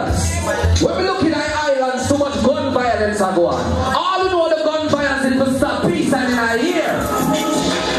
islands. When we looking at islands, too much gun violence are going on. All we know the gun violence is to stop peace and in our ear.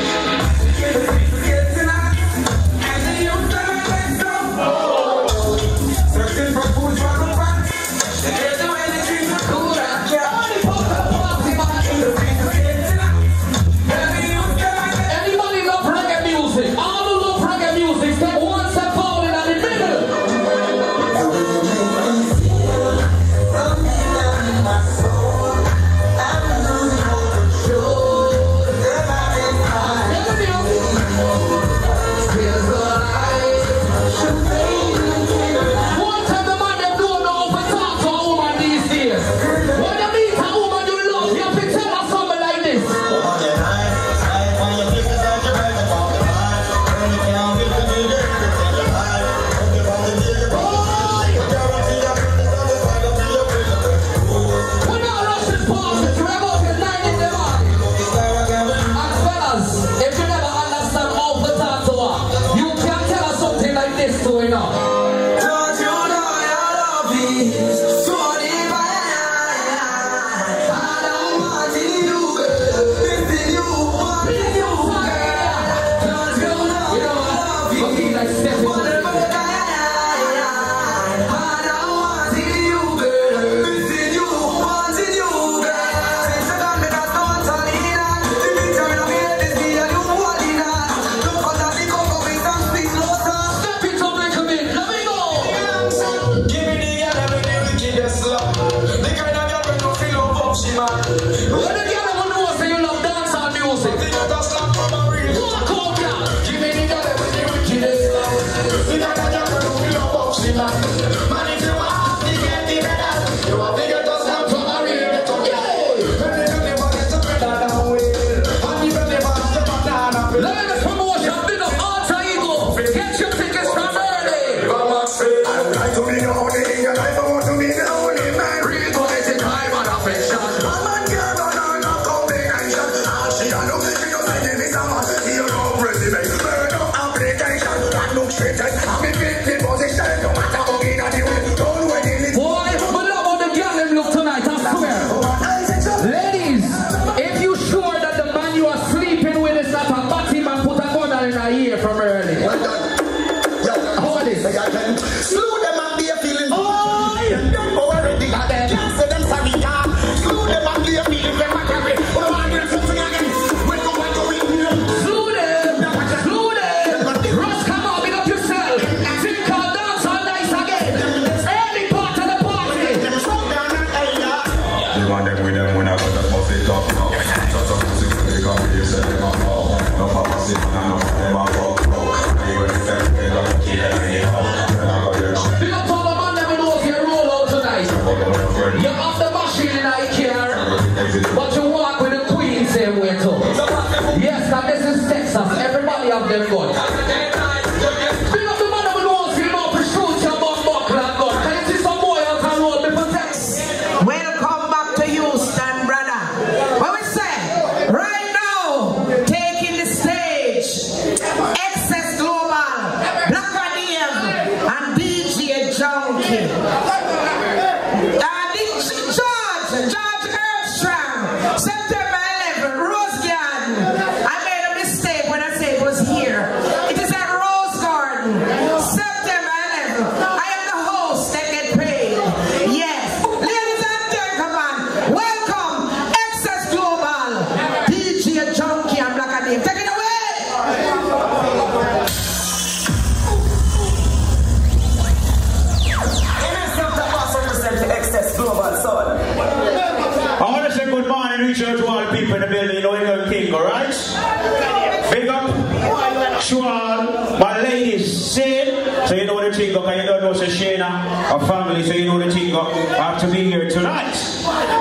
Our family, so you know the thing have to be here tonight.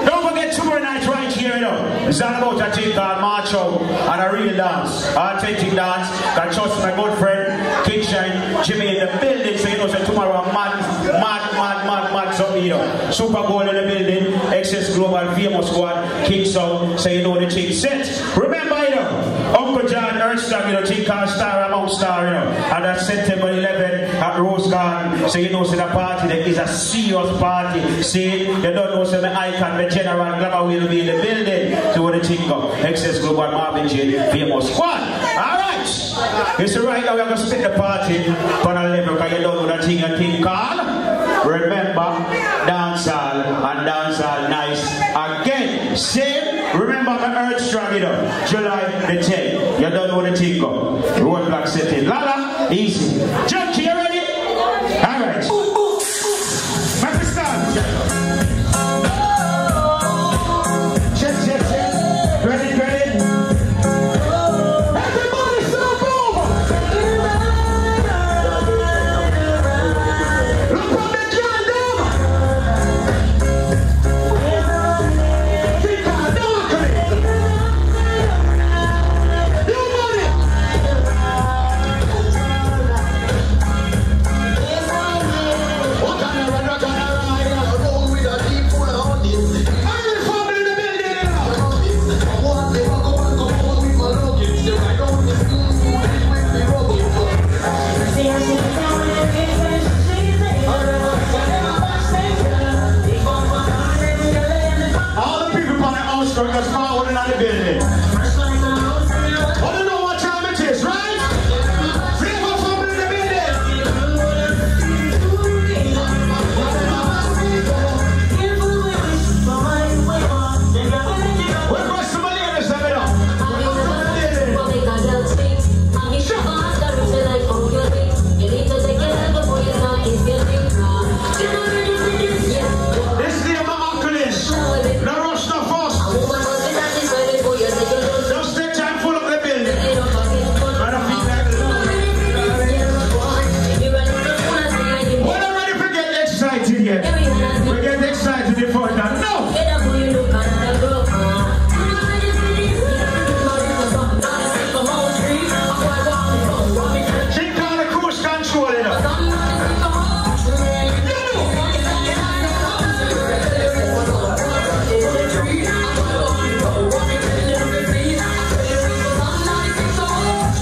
Don't forget tomorrow night right here, you know. It's all about a thing called March Out and a real dance, authentic dance. That trust my good friend King Shine, Jimmy in the building, so you know, so tomorrow mad something, you know. Super Bowl in the building, Excess Global, famous one, King Sound, so you know the thing set. Remember, you know, Uncle John Earthstock, you know, thing called Star Among Star, you know, and that's September 11th. Rose Garden. So you know, so the party there is a serious party. See, you don't know, so the icon, the general glamour will be in the building. So what do you think of Excess Global Marvin J, famous one? Alright. You see, right now we're going to split the party on a level because you don't know the thing called Remember Dancehall and Dancehall Nice again. Same. Remember my Earth Strong, you know, July the 10th. You don't know the thing called Roadblock City. Lala, easy. Junkie, you ready? Alright. Make it start. Check. Ready? Everybody stop over. Look what they can do. Think I know it. You money. What kind of ride? Roll with a deep full of this. Every family in the building, you know. One day, walk with my luggage. They ride on the school, with me rugged. All the people on the outskirts that's forward in the building. I don't know what time it is, right? Bring up family in the building. Where was somebody else? Let me know. This is the uncle is. No rush, no fuss. Just take time full of the building. I don't feel like we're not ready to get excited yet. We get excited before that. No! She called the cruise control, you know.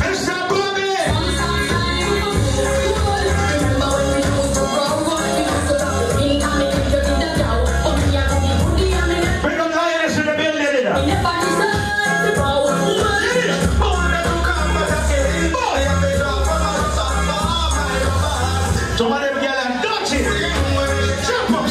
Mr. Bobby! Bring up lioness in the building, you know. Some of them girls are dirty. Jump up.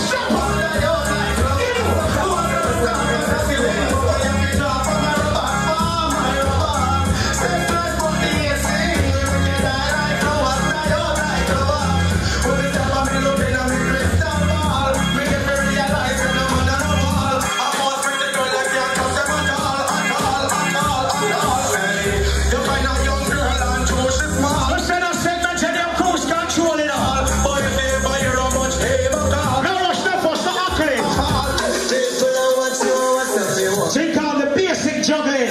Let's send a segment to them cruise control, you know. No rush, no fuss, no accolades. She called the basic juggling.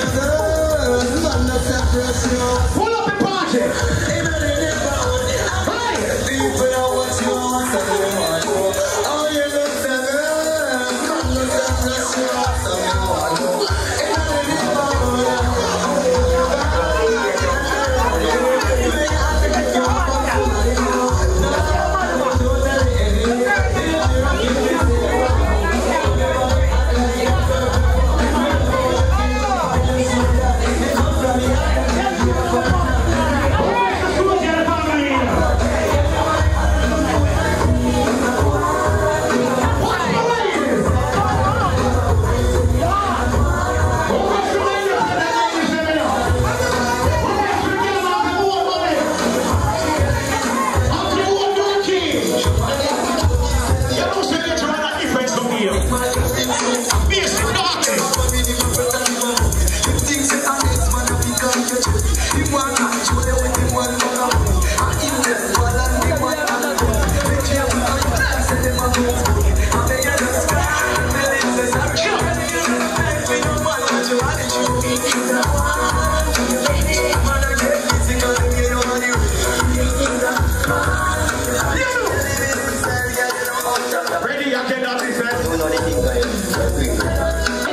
Pull up the party.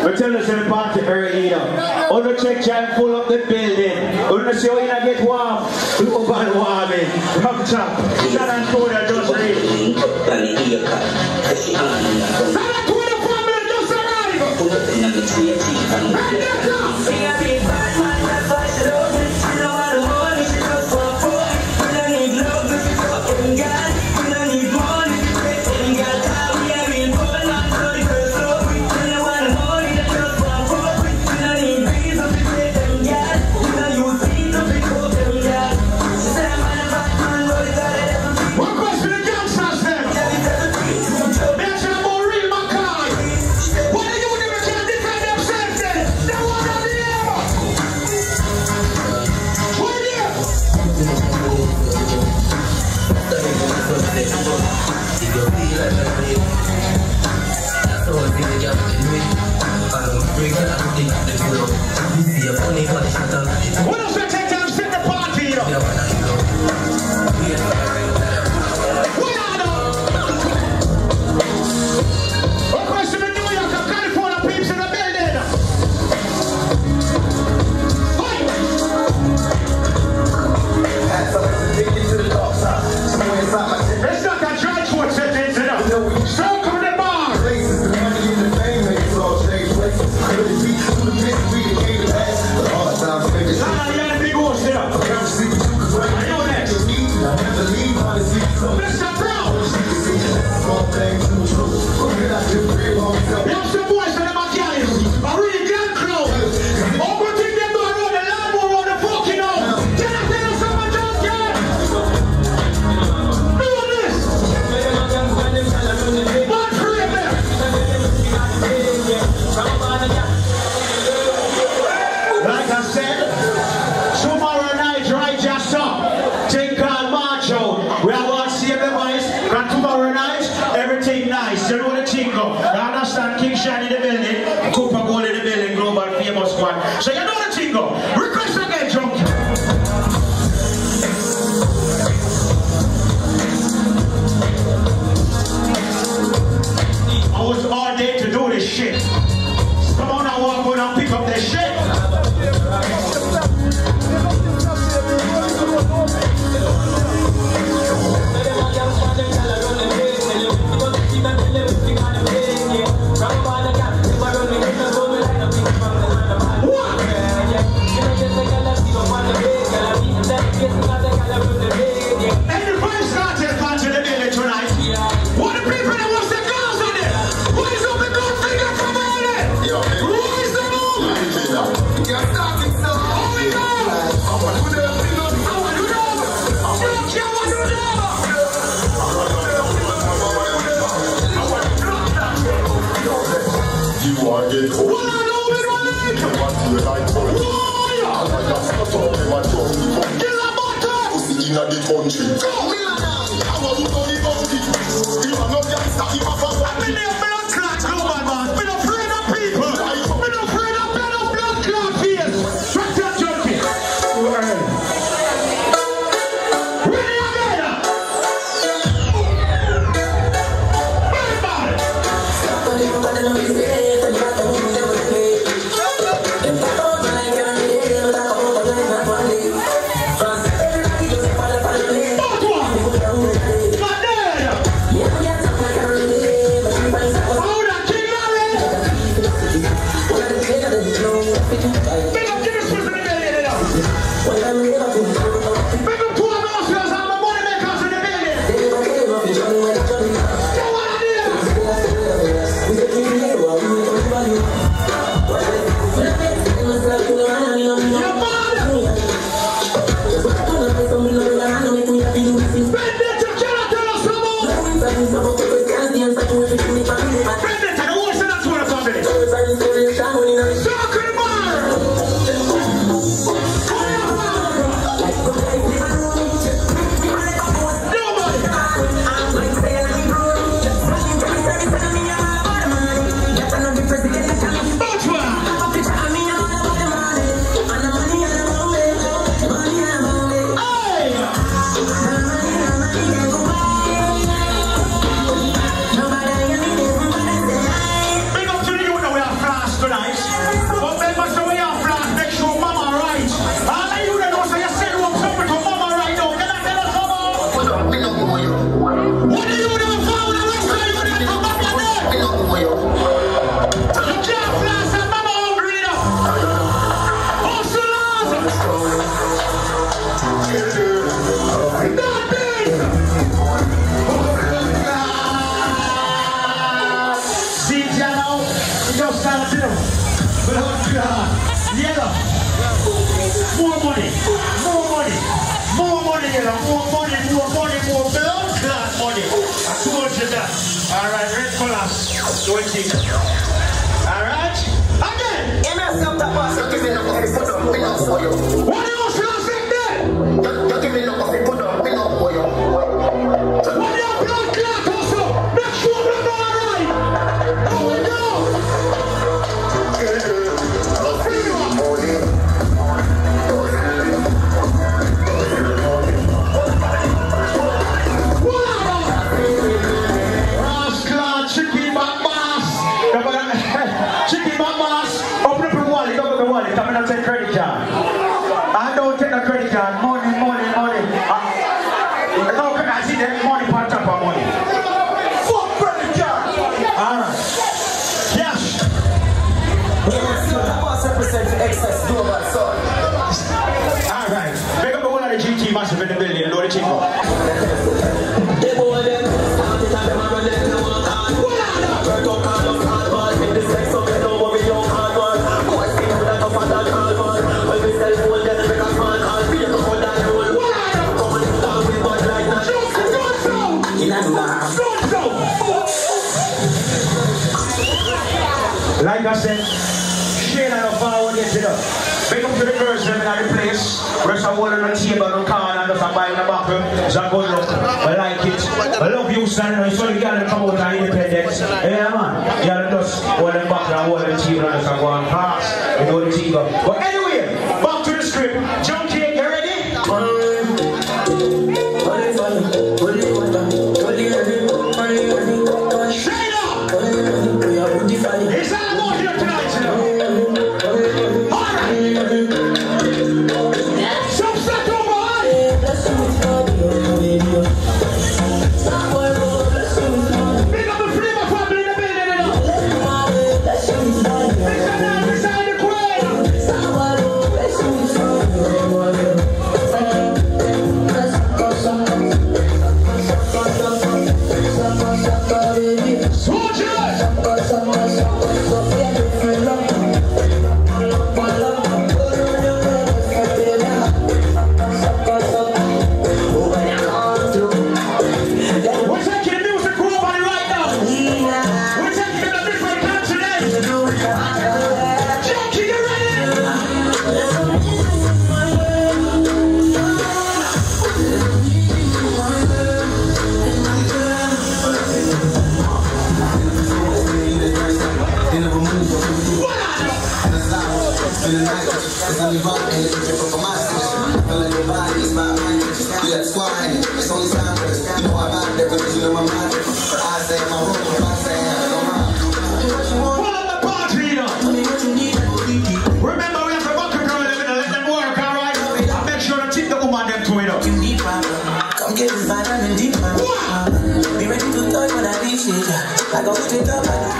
We're telling us in the party early, you know. On the check and pull up the building. On the show you get warm. Global warming. From top. San Antonio just ready. So you know the jingle. Request again, drunk. I was all day to do this shit. Come on and walk on and pick up this shit. class, you know. Blood class. Yellow. More money. More money. More money, yellow. More money, more money, more blood class money. I told you that. Alright, red colors. Don't think. Alright? Again! What else you think then? What your blood clot also? Make sure we're alright! Oh no! I don't take credit card. I don't take no credit card. Money. No, I see that money part up on money. Fuck credit card. Alright. Yes. Alright. Make up the one of the GT massive in the building. Know the chico. Like I said, Shane and forward get it up. Big up to the girls in the place. Rest of all on the table on the car and just buy in the bottle. It's a good look. I like it. I love you, son. So you gotta come out and independence. Yeah, man. You gotta just hold them back and hold them table and just go on pass. You know the thing go. But anyway, back to the script. Junkie, you ready? Straight up! It's not about here tonight, you know. Alright! Some stuff over on! Big up the Freema family in the building, you know. Big up now beside the queen! Soldiers! We're taking the music globally right now. We're taking it to different continents. Junkie, you ready? Pull up the party, you know. Remember, we have to walk a girl and let them work, alright? And make sure to tip the woman them to it up. Come get this vibe and deep man. Be ready to touch when I reach it. I go straight up and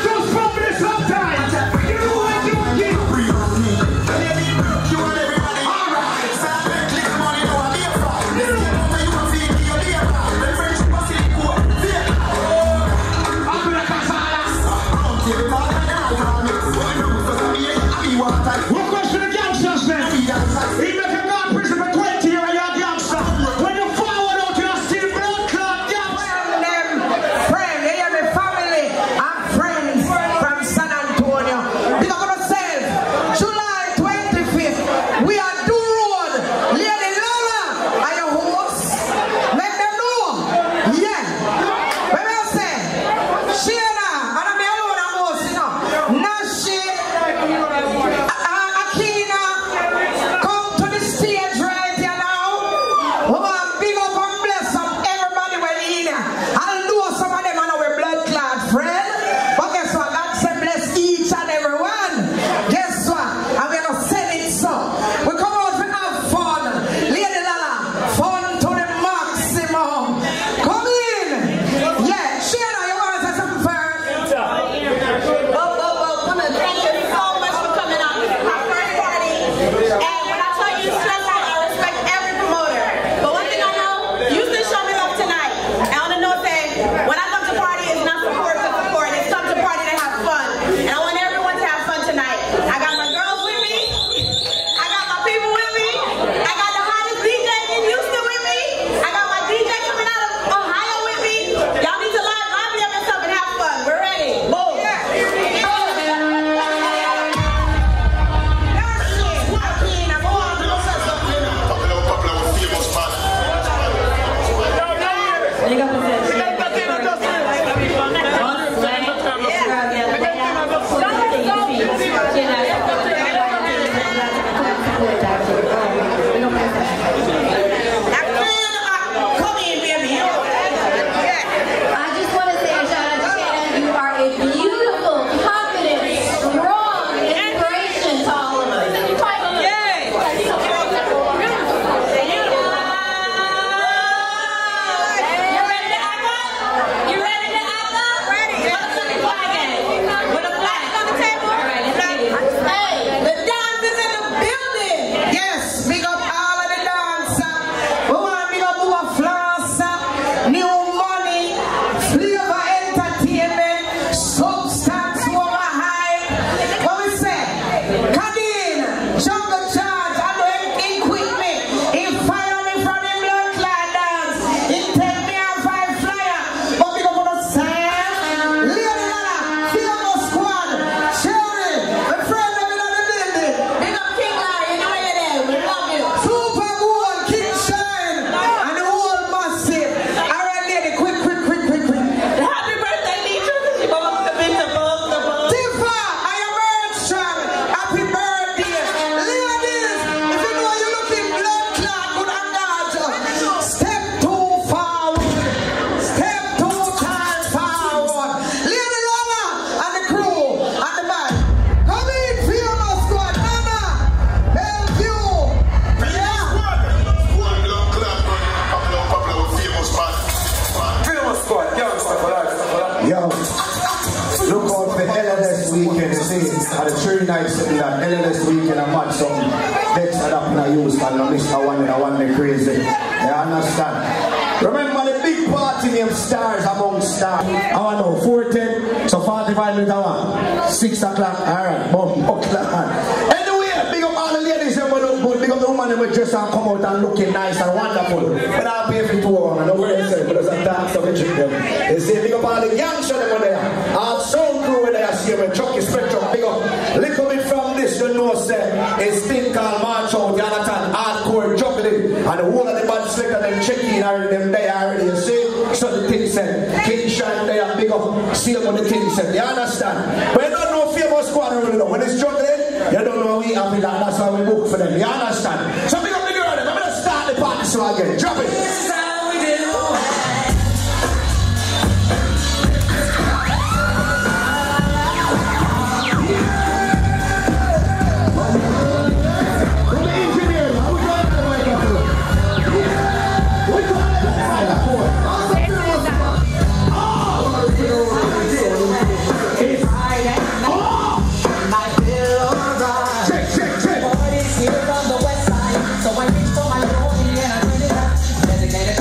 Trust Look out for LLS weekend, you see, at the 3 nights in that LLS weekend, I'm at some decks that up in a use, and Mr. One and one day crazy. You understand? Remember the big party named Stars Among Stars. I want to know, 4:10, so 45 minutes hour, 6 o'clock, alright, boom, anyway, big up all the ladies that will look good, big up the woman that will dress and come out and looking nice and wonderful. But I'll pay for 2 hours, I know where they say, but there's a dance of each of them. They say, big up all the youngsters that were there, all sound crew were there, see when Chucky Spectrum, big up. Little bit from this, you know, say, it's thing called March Out, Jonathan, hardcore juggling, and the whole of the band selector, them checking already, them there already, you see? So the thing said, King Shine there, big up, see what the thing said, you understand? But you don't know famous squad, really know. When it's juggling, you don't know we have it, that's why we book for them, you understand? So big up the girl, I'm going to start the party so again, drop it. This is how we do. Here from the west side, so I reach for my phone and I turn it up. Designated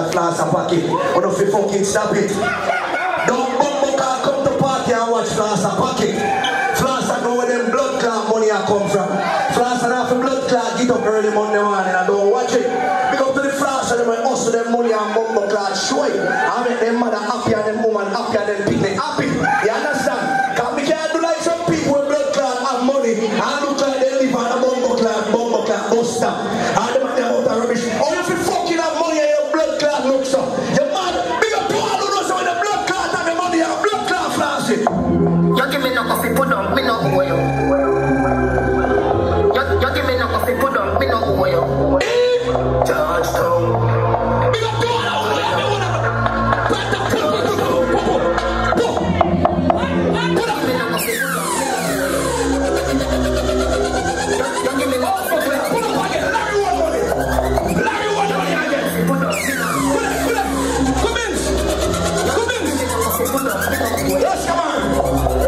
called Floss a Pocket. One of you fucking stop it. Don't bumbo car come to party and watch Floss a Pocket. Floss a go where them blood clot money a come from. Floss and half a blood clot get up early Monday morning and don't watch it. Pick up to the Floss and them will hustle them money and bumbo clot show it. I make them mother happy and them woman happy and them picnic happy. You understand? Cause we can't do like some people with blood clot and money and look like they live on a bumbo clot buster. And them out of rubbish. Oh, if you fucking have money and your blood clot looks up. Your man, big up to all who knows when the blood clot and the money and blood clot flashy. You give me no coffee, put on, me no oil. You give me no coffee, put on, me no oil. Georgetown. Big up to all who knows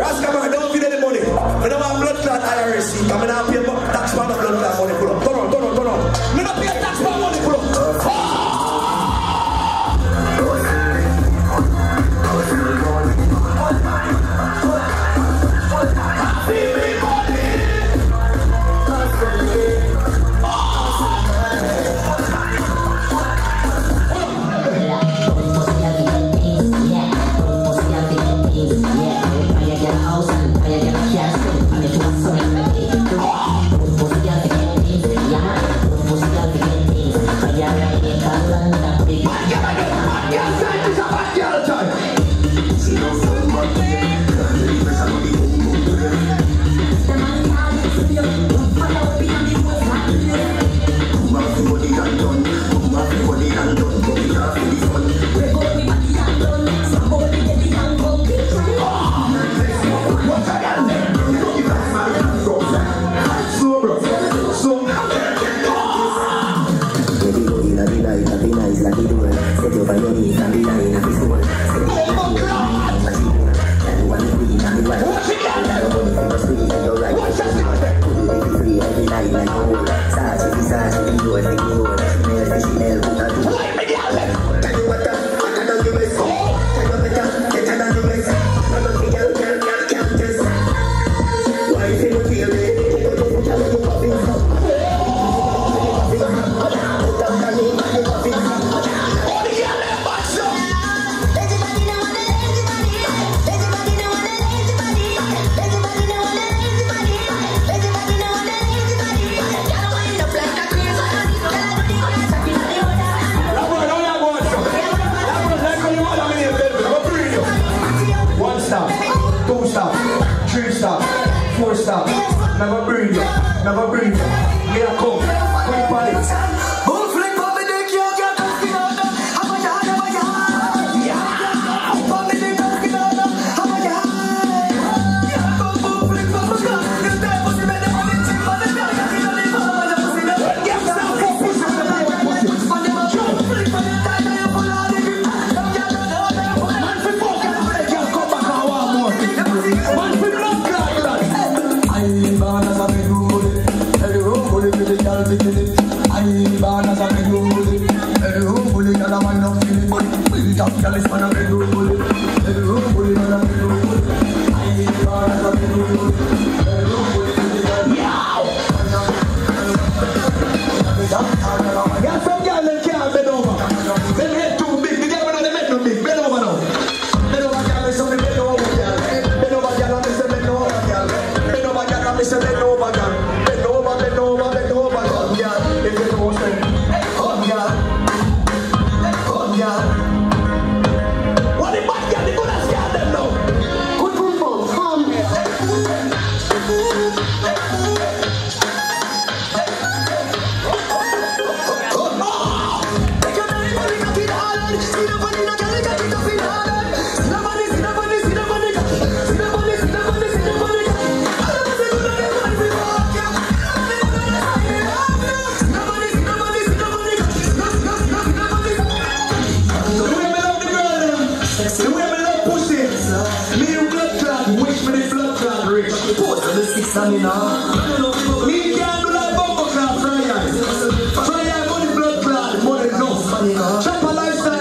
Raskaman, don't give any money. We don't have blood clot IRC. I'm not pay tax for the blood clot money. Pull up. Turn on. We don't pay tax for money. Pull up. Never breathe. Here I come. Quick body. Chop a lifestyle.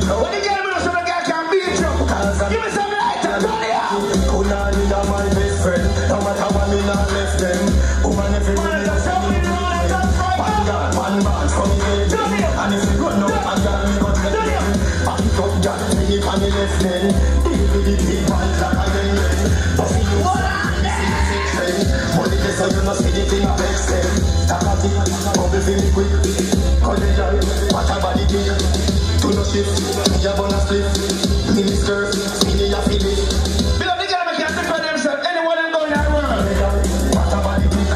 When the girl knows so the girl can beat you. Give me some light, turn it up. Kunani are my best friend. No matter what me not left them. Woman every minute. One man from the and if you run up and down, you got them. Back it up, Jack, take it on the left then. Deal with the big ones like I then. But if you money just so you not see the thing of extent. Tap a thing, bubble feel quick. College eye, what a body deal. Do no shift, you wanna slip. Mini skirt, skinny ya feel it. Below the girl can't defend themselves. Anyone them going that world. What a body deal.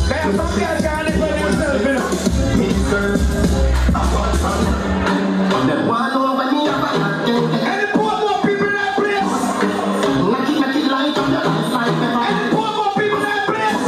They have some girls can't defend themselves, you know. Mini skirt, one over me, Any poor more people in that place. make it light on your life like me. Any poor more people in that place.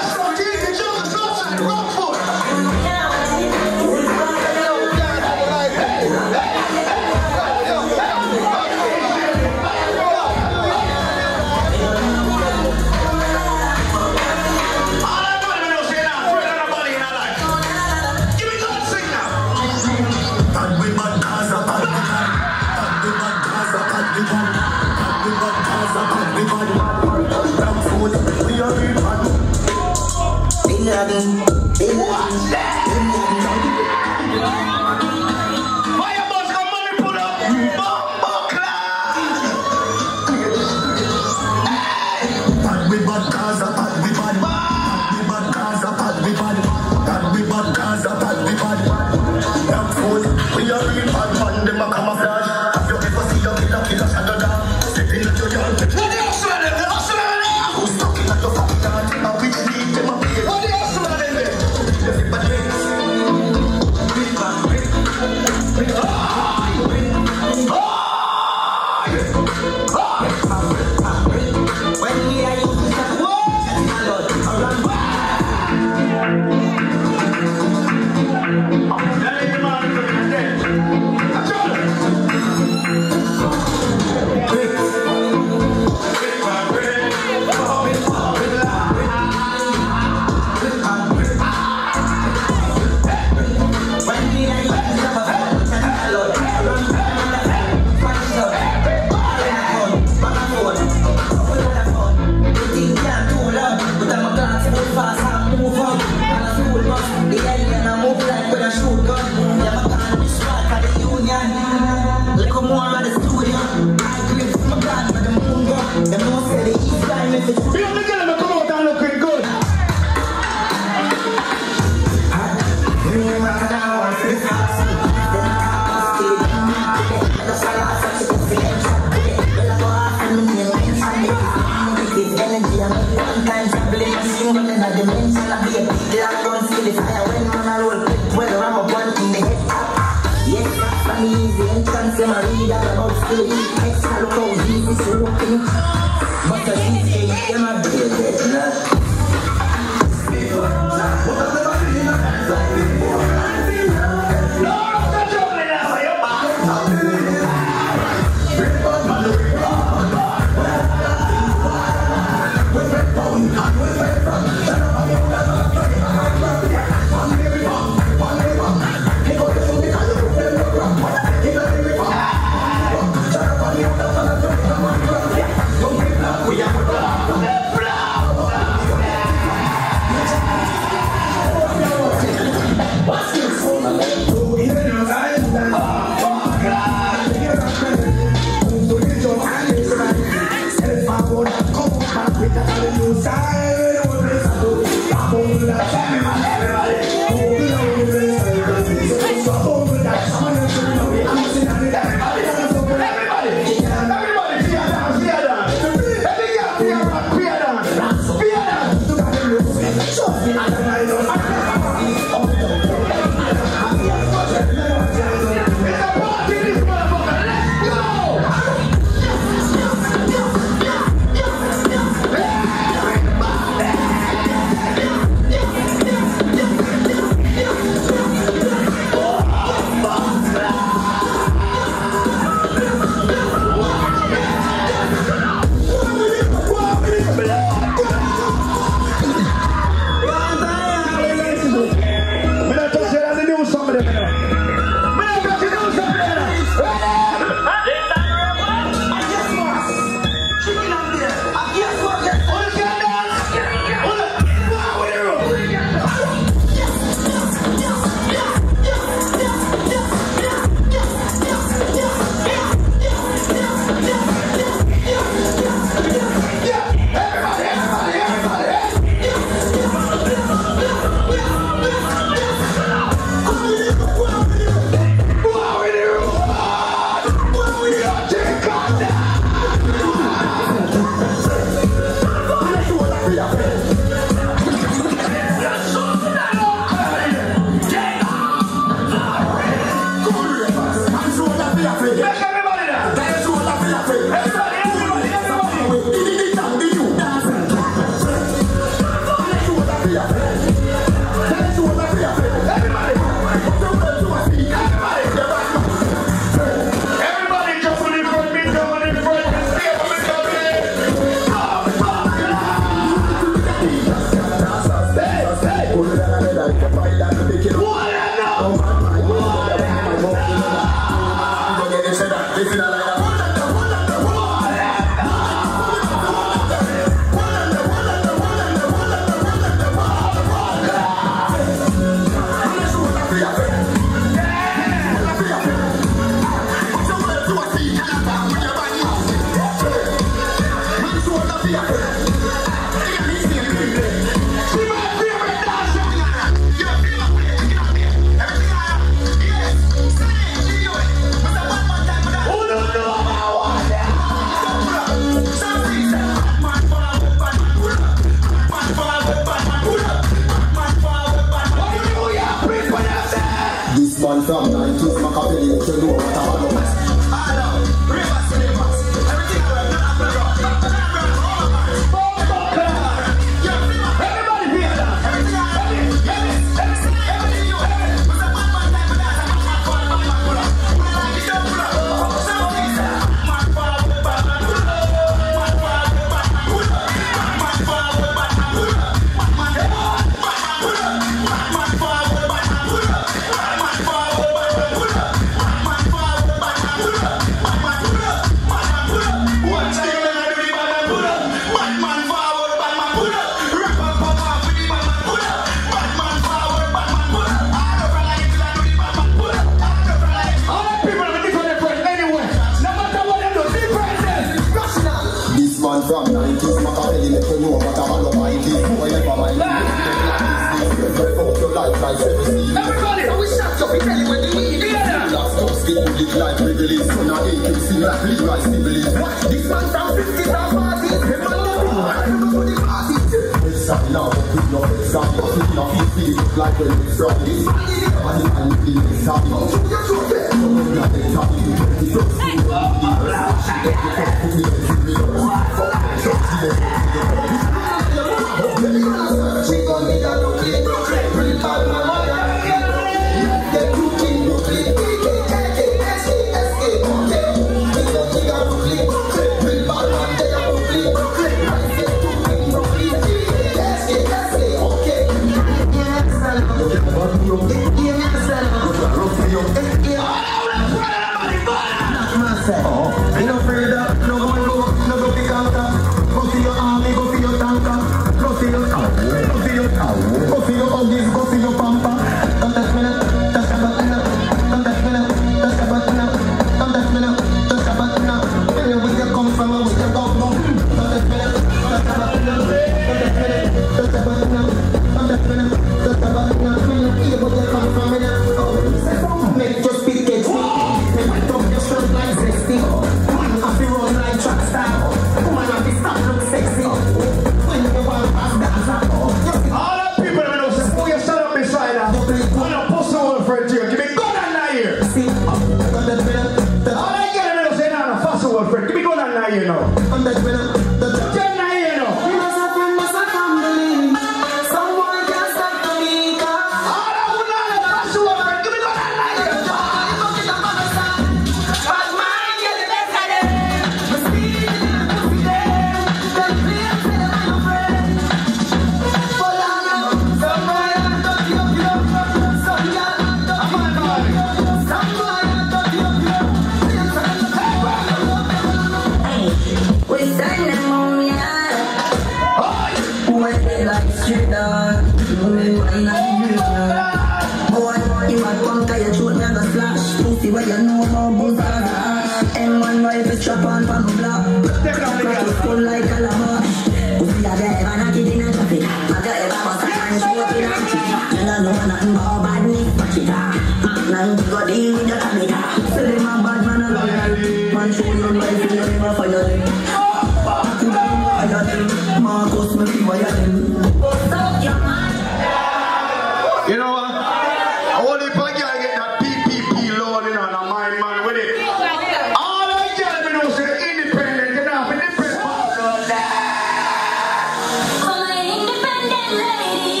Independent lady.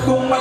Boom,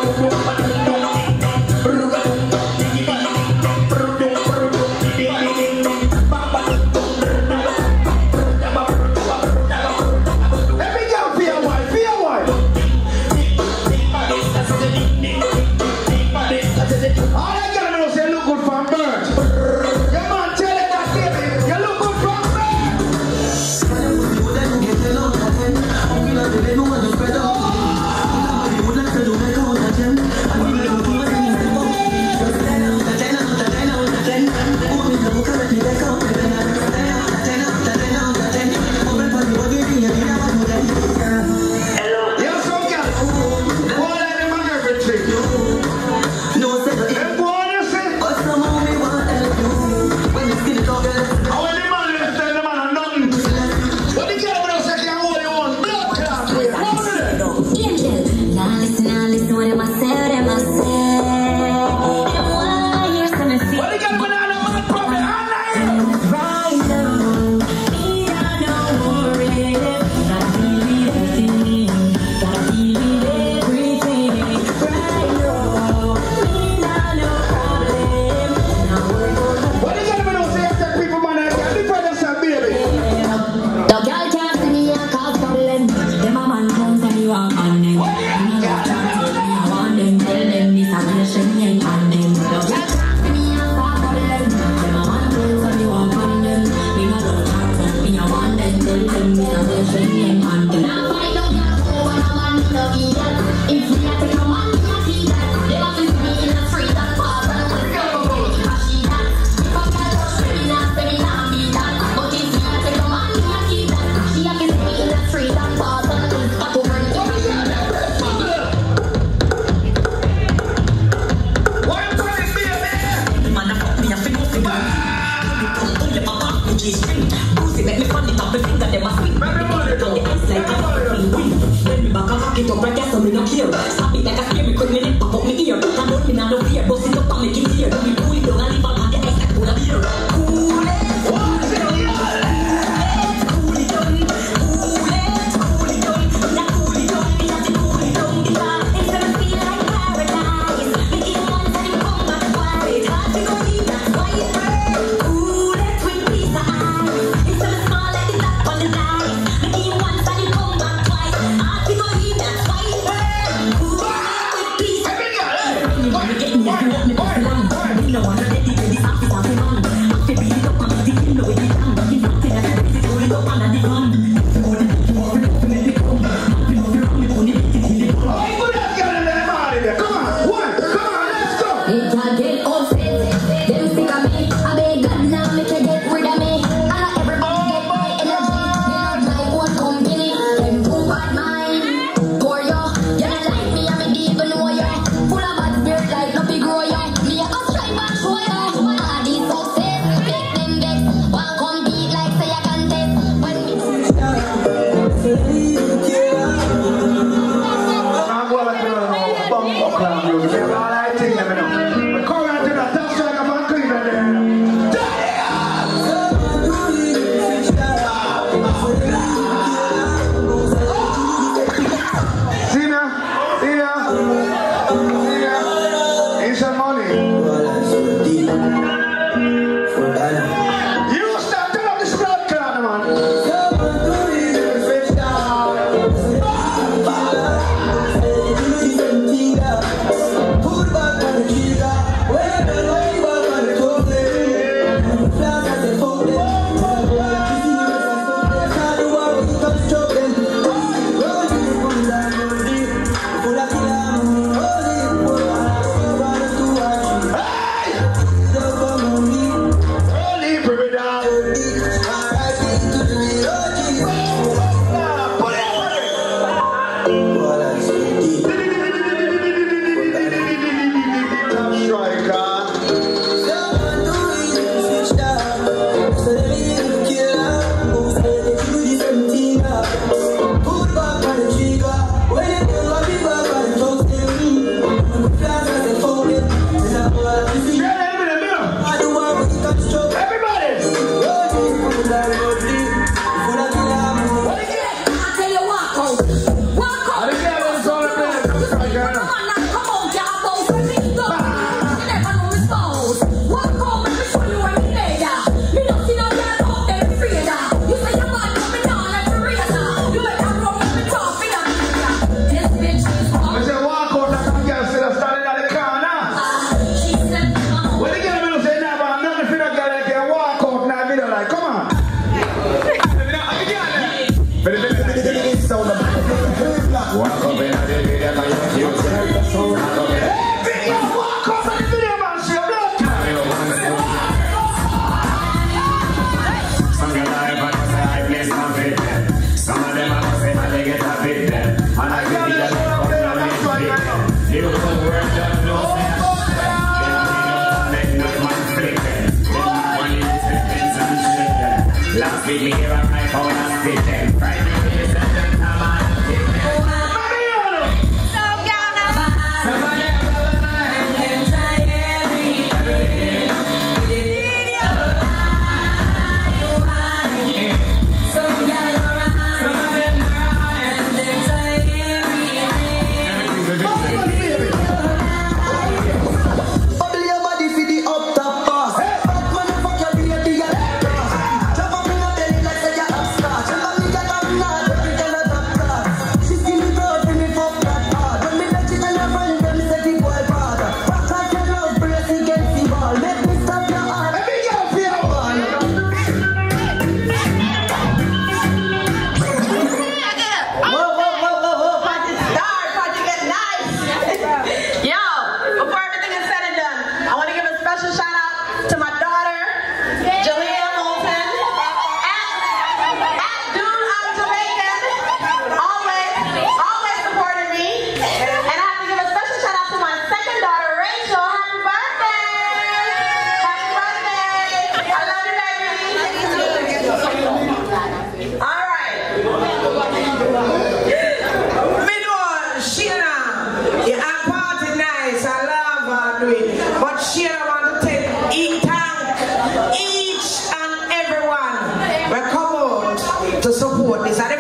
to support this.